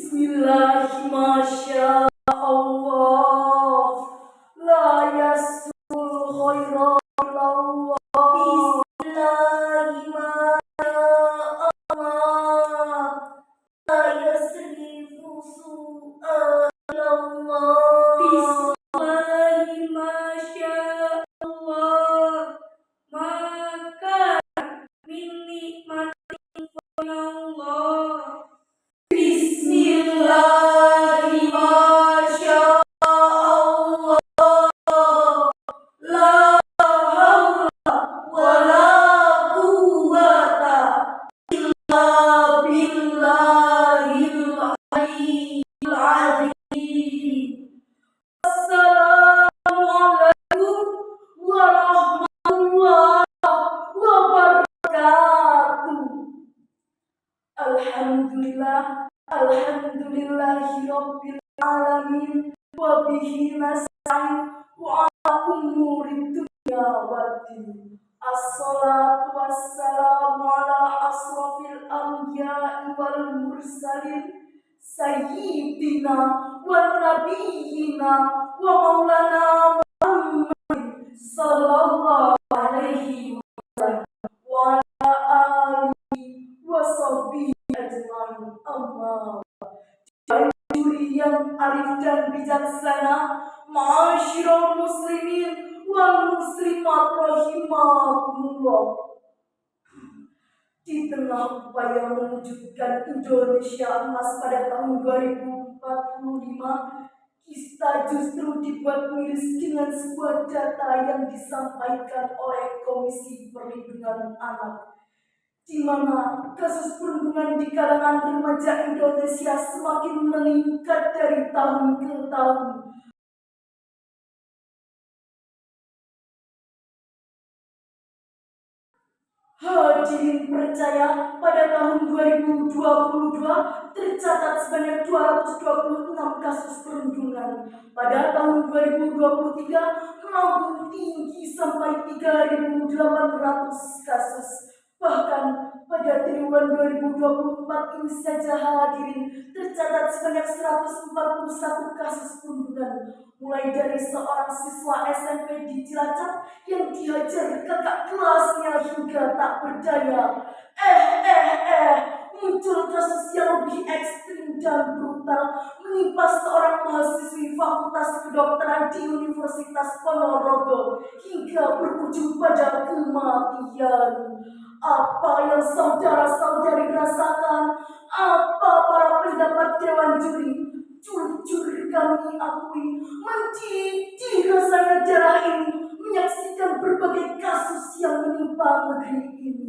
Bismillah, Masya Allah, la yasul khairan illallah. Bismillah, Masya Allah, la yasrifu su'a ilallah. Bismillah, Masya Allah, maka min nikmatin Allah. Bismillah, Masya Allah, la hawla wa la quwwata illa billahil aliyyil azim. Assalamualaikum warahmatullahi wabarakatuh. Alhamdulillahirabbil alamin wa bihi nasta'in wa ala umurid dunya waddin. Assalatu wassalamu ala asrofil anbiya'i wal mursalin sayyidina wa nabiyyina wa maulana Muhammad sallallahu alaihi wasallam wa ala alihi wa sahbihi ajmain. Amma yang arif dan bijaksana, ma'asyiral muslimin wal muslimat rahimakumullah. Di tengah upaya mewujudkan Indonesia emas pada tahun 2045, kita justru dibuat miris dengan sebuah data yang disampaikan oleh Komisi Perlindungan Anak, di mana kasus perundungan di kalangan remaja Indonesia semakin meningkat dari tahun ke tahun. Hadirin percaya, pada tahun 2022 tercatat sebanyak 226 kasus perundungan. Pada tahun 2023 melambung tinggi sampai 3.800 kasus. Bahkan pada triwulan 2024 ini saja, hadirin, tercatat sebanyak 141 kasus perundungan, mulai dari seorang siswa SMP di Cilacap yang dihajar kakak kelasnya hingga tak berdaya. Muncul kasus yang lebih ekstrim dan brutal menimpa seorang mahasiswi Fakultas Kedokteran di Universitas Ponorogo hingga berujung pada kematian. Apa yang saudara-saudari rasakan? Apa para pendapat Dewan Juri? Jujur kami akui, mendidih rasanya darah ini menyaksikan berbagai kasus yang menimpa negeri ini.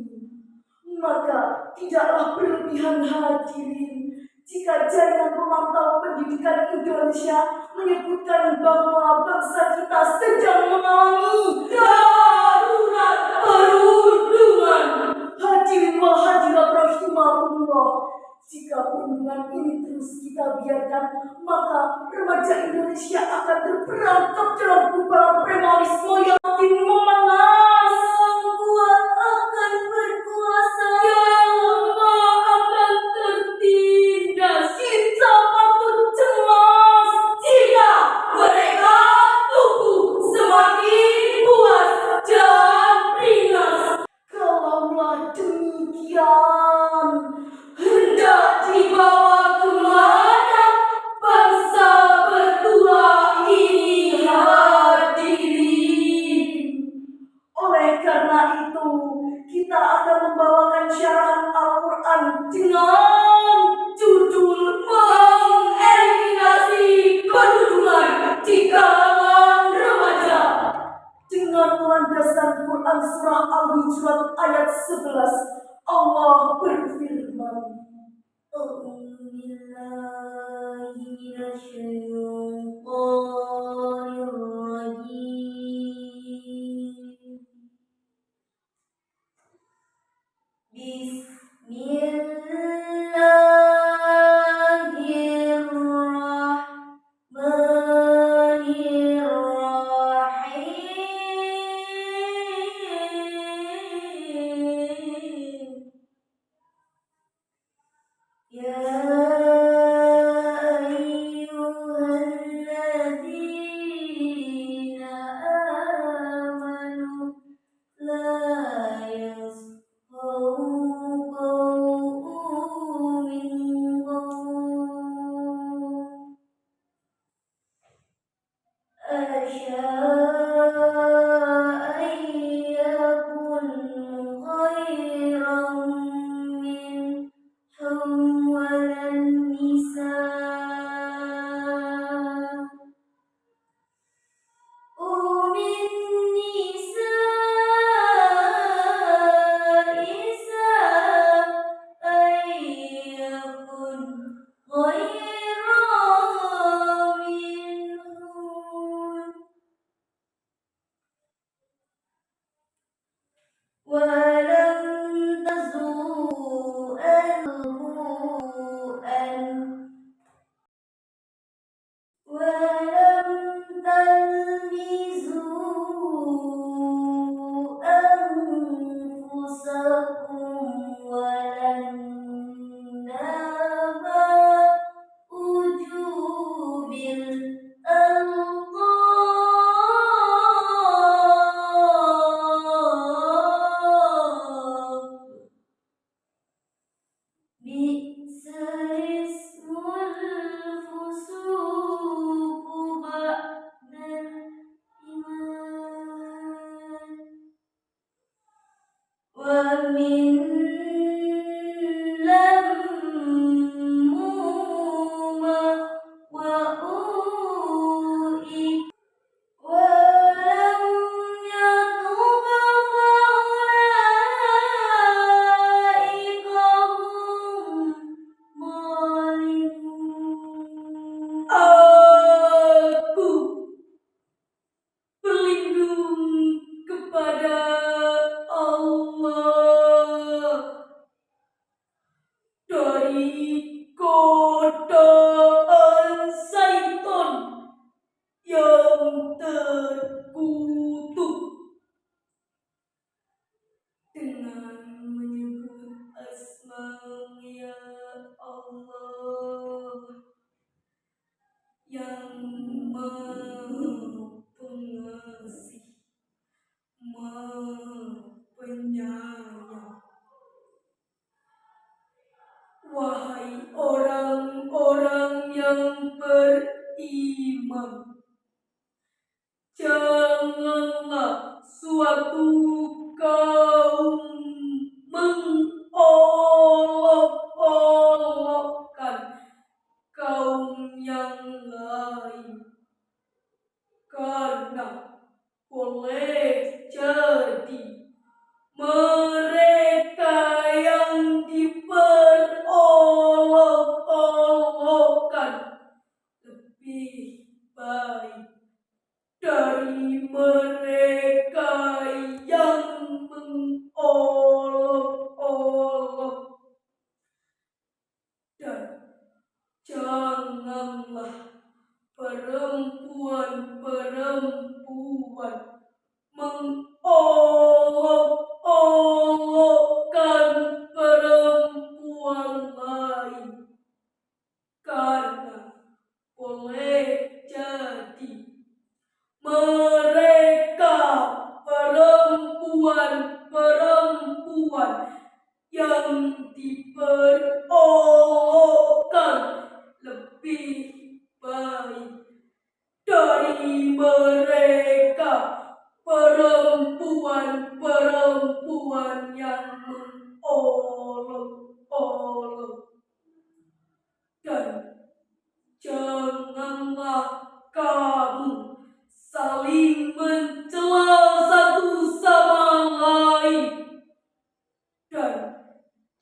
Maka tidaklah berlebihan, hadirin, jika jaringan pemantau pendidikan Indonesia menyebutkan bahwa bangsa kita sedang mengalami darurat perundungan. Hadirin wal hadirat rahimakumullah, jika perundungan ini terus kita biarkan, maka remaja Indonesia akan terperangkap dalam gubaran premanisme yang makin memanas. Yang kuat akan berkuasa, yang lemah akan tertindas. Kita patut cemas jika mereka tumbuh semakin puas dan beringas. Kalaulah demikian, hendak dibawa kemana bangsa berdua ini, hadirin? Oleh karena itu, kita akan membawakan syarahan Al-Quran dengan judul Mengeliminasi Perundungan di Kalangan Remaja, dengan landasan Quran Surah Al-Hujurat ayat 11. Allah berfirman, Bismillahirrahmanirrahim. Ya Wahai orang-orang yang beriman, janganlah suatu kaum mengolok-olokkan kaum yang lain, karena boleh jadi mereka yang diperolok-olokkan lebih baik dari mereka yang mengolok-olok. Dan janganlah perempuan-perempuan mengolok-olokkan perempuan lain, karena boleh jadi mereka perempuan-perempuan yang diperolokkan lebih baik dari mereka perempuan-perempuan yang mengolok-olok. Dan janganlah kamu saling mencela satu sama lain, dan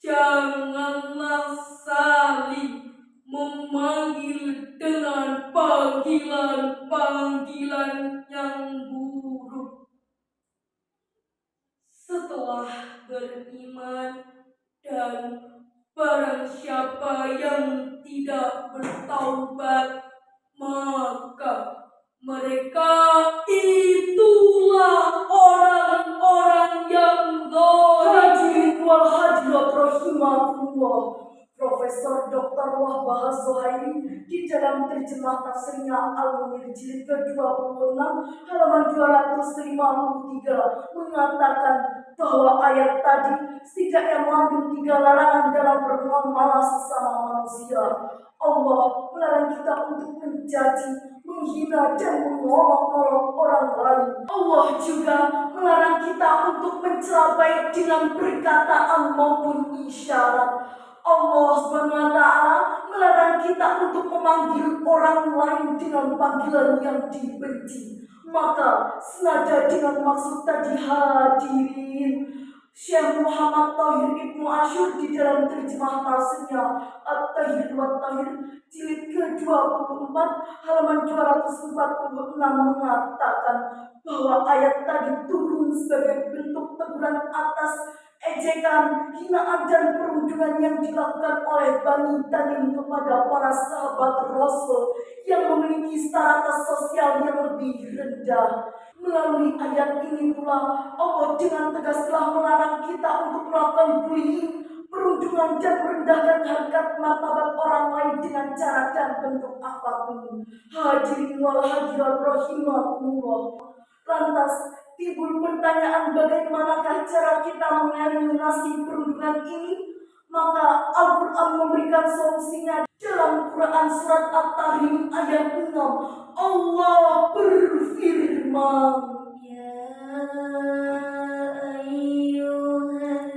janganlah saling memanggil dengan panggilan-panggilan yang buruk. Setelah beriman, dan barang siapa yang tidak bertaubat, maka mereka itulah orang-orang yang zalim. Hadirin wal hadirat rahimakumullah. Profesor Dr. Wahbah Zuhairi di dalam terjemah tafsirnya Al-Munir jilid ke-26 halaman 253 mengatakan bahwa ayat tadi setidaknya mengandung 3 larangan dalam bermuamalah sesama manusia. Allah melarang kita untuk mencaci, menghina, dan mengolok-olok orang lain. Allah juga melarang kita untuk mencela baik dengan perkataan maupun isyarat. Allah SWT melarang kita untuk memanggil orang lain dengan panggilan yang dibenci. Maka senada dengan maksud tadi hadirin, Syekh Muhammad Thahir Ibnu Asyur di dalam terjemah tafsirnya At-Tahir wa Tahir jilid ke-24 halaman 246 mengatakan bahwa ayat tadi turun sebagai bentuk teguran atas ejekan, hinaan, dan perundungan yang dilakukan oleh Bani Tamim kepada para sahabat Rasul yang memiliki status sosial yang lebih rendah. Melalui ayat ini pula Allah dengan tegas telah melarang kita untuk melakukan bullying, perundungan, dan merendahkan harkat martabat orang lain dengan cara dan bentuk apapun. Hadirin wal hadirat rahimakumullah. Lantas timbul pertanyaan, bagaimanakah cara kita mengeliminasi perundungan ini? Maka Al-Quran memberikan solusinya. Dalam Quran surat At-Tahrim ayat 6, Allah berfirman, Ya ayyuhalladzina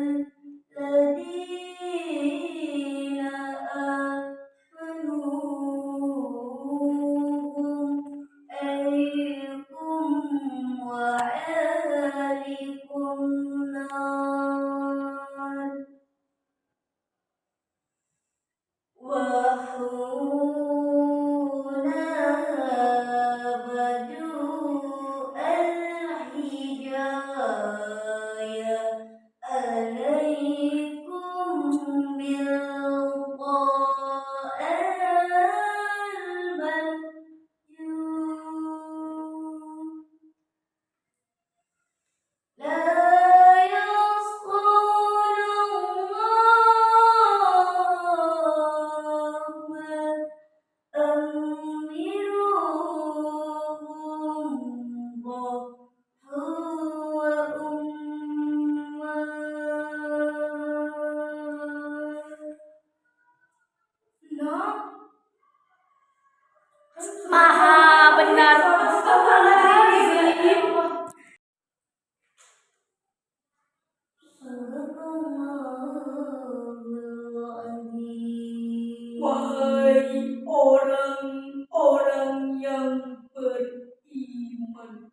Wahai orang-orang yang beriman,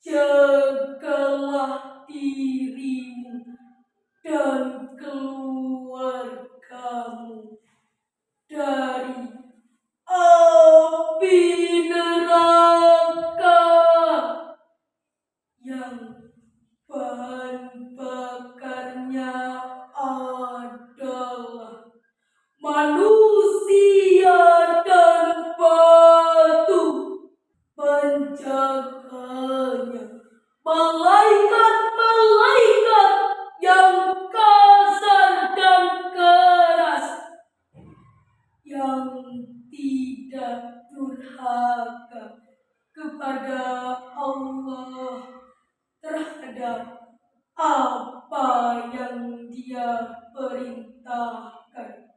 jagalah dirimu dan keluargamu dari api neraka yang bahan bakarnya adalah manusia dan batu. Penjaganya malaikat-malaikat yang kasar dan keras, yang tidak durhaka kepada Allah terhadap apa yang Dia perintahkan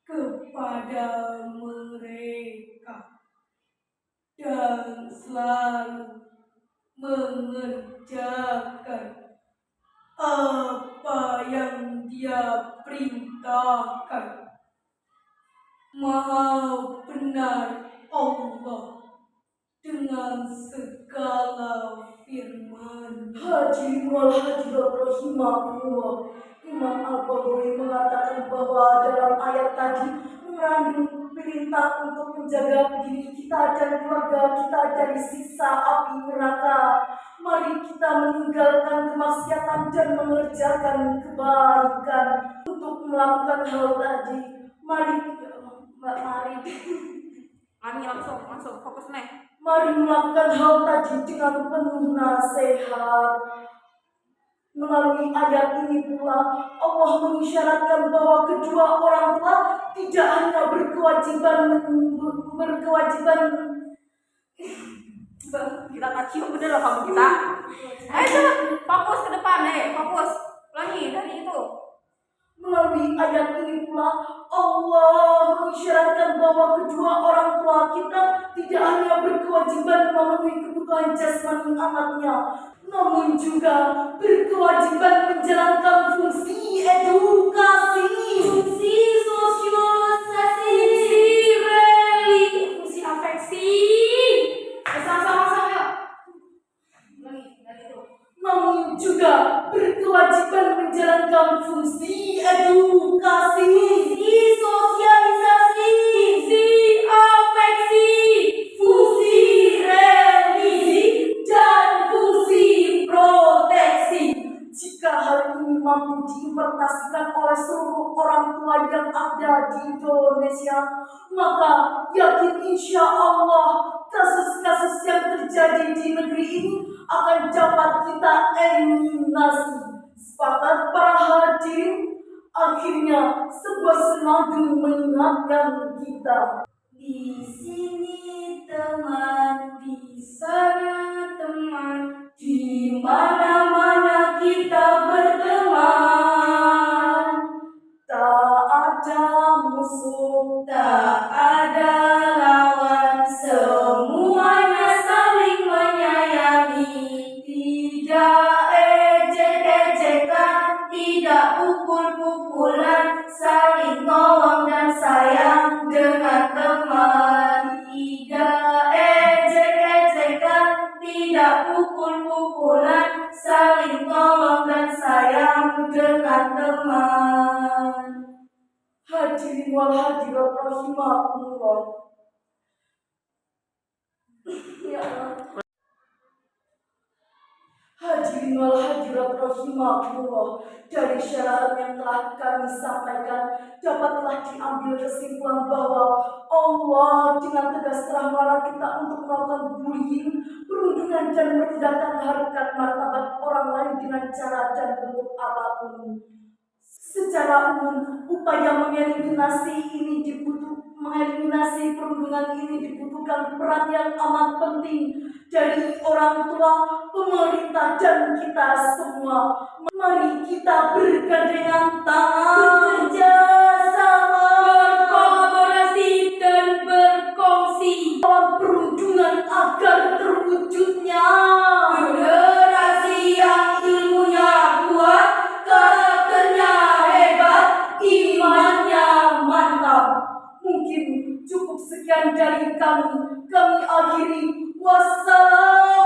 kepada mereka, dan selalu mengerjakan apa yang Dia perintahkan. Maha benar Allah dengan segala firman. Hadirin wal hadirat rahimakumullah, Imam Al-Baghawi mengatakan bahwa dalam ayat tadi mengandung perintah untuk menjaga diri kita dan keluarga kita dari siksa api neraka. Mari kita meninggalkan kemaksiatan dan mengerjakan kebaikan. Untuk melakukan hal tadi, mari langsung fokus nih. Mari melakukan hal tadi dengan penuh nasihat. Melalui ayat ini pula Allah mengisyaratkan bahwa kedua orang tua tidak hanya berkewajiban Kita kacau bener loh kamu kita. Ayo fokus ke depan fokus. Ulangi dari itu. Melalui ayat ini pula Allah mengisyaratkan bahwa kedua orang tua kita tidak hanya berkewajiban memenuhi kebutuhan jasmani anaknya, namun juga berkewajiban menjalankan fungsi edukasi, fungsi sosialisasi, fungsi afeksi. Sama-sama. Dari itu. Namun juga berkewajiban menjalankan fungsi edukasi, fungsi sosialisasi, fungsi afeksi, fungsi religi, dan fungsi proteksi. Jika hal ini mampu diimplementasikan oleh seluruh orang tua yang ada di Indonesia, maka yakin insya Allah kasus-kasus yang terjadi di negeri ini akan dapat kita eliminasi. Sepakat para hadirin? Akhirnya sebuah senandung mengingatkan kita. Di sini teman, di sana teman, di mana-mana kita berteman. Tak ada musuh, tak ada lawan, semuanya saling menyayangi. Tidak ejek-ejekan, tidak pukul-pukulan, saling tolong dan sayang dengan teman. Tidak ejek-ejekan, tidak pukul-pukulan, saling tolong dan sayang dengan teman. Hadirin wal hadirat rahimakumullah. Ya Allah. Hadirin wal hadirat rahimakumullah, dari syarahan yang telah kami sampaikan dapatlah diambil kesimpulan bahwa Allah dengan tegas telah melarang kita untuk melakukan bullying, perundungan dan merendahkan harkat martabat orang lain dengan cara dan bentuk apapun. Secara umum, upaya mengeliminasi perundungan ini dibutuhkan peran yang amat penting dari orang tua, pemerintah, dan kita semua. Mari kita bergandengan tangan, bekerja sama, berkolaborasi dan berkongsi dalam perundungan agar terwujudnya generasi yang ilmunya kuat, Mungkin cukup sekian dari kami. Kami akhiri. Wassalam.